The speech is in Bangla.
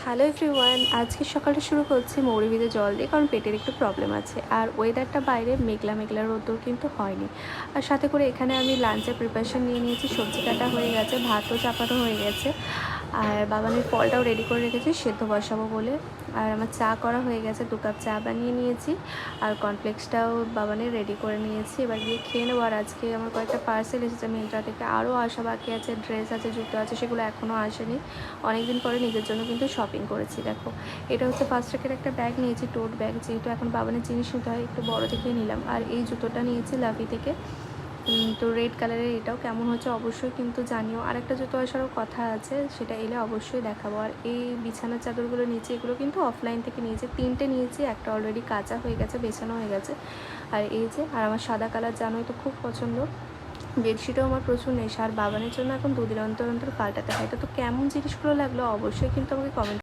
হ্যালো এভরিওয়ান, আজকে সকালটা শুরু করছি মৌরি ভিজে জল দিয়ে, কারণ পেটের একটু প্রবলেম আছে। আর ওয়েদারটা বাইরে মেঘলা মেঘলা রোদ্দুর কিন্তু হয়নি। আর সাথে করে এখানে আমি লাঞ্চের প্রিপারেশন নিয়ে নিয়েছি। সবজি কাটা হয়ে গেছে, ভাতও চাপানো হয়ে গেছে, আর বাবানের ফলটাও রেডি করে রেখেছি সেদ্ধ বসাবো বলে। আর আমার চা করা হয়ে গেছে, 2 কাপ চা বানিয়ে নিয়েছি, আর কর্নফ্লেক্সটাও বাবানের রেডি করে নিয়েছি। এবার গিয়ে খেয়ে নেবো। আর আজকে আমার কয়েকটা পার্সেল এসেছে মিন্ত্রা থেকে, আরও আসা বাকি আছে, ড্রেস আছে, জুতো আছে, সেগুলো এখনও আসেনি। অনেকদিন পরে নিজের জন্য কিন্তু শপিং করেছি। দেখো, এটা হচ্ছে ফার্স্ট্রেকের একটা ব্যাগ নিয়েছি, টোট ব্যাগ, যেহেতু এখন বাবানের জিনিস নিতে হয় একটু বড় দেখে নিলাম। আর এই জুতোটা নিয়েছি লাভি থেকে, তো রেড কালারের, এটাও কেমন হচ্ছে অবশ্যই কিন্তু জানিও। আর একটা জুতো আসারও কথা আছে, সেটা এলে অবশ্যই দেখাবো। আর এই বিছানার চাদরগুলো নিয়েছি, এগুলো কিন্তু অফলাইন থেকে নিয়েছি, 3টে নিয়েছি, একটা অলরেডি কাচা হয়ে গেছে, বেছানো হয়ে গেছে। আর এই যে, আর আমার সাদা কালার জানোই তো খুব পছন্দ, বেডশিটও আমার প্রচুর নেশা। আর বাবানের জন্য এখন 2 দিন অন্তর অন্তর পাল্টাতে হয়। তো কেমন জিনিসগুলো লাগলো অবশ্যই কিন্তু আমাকে কমেন্ট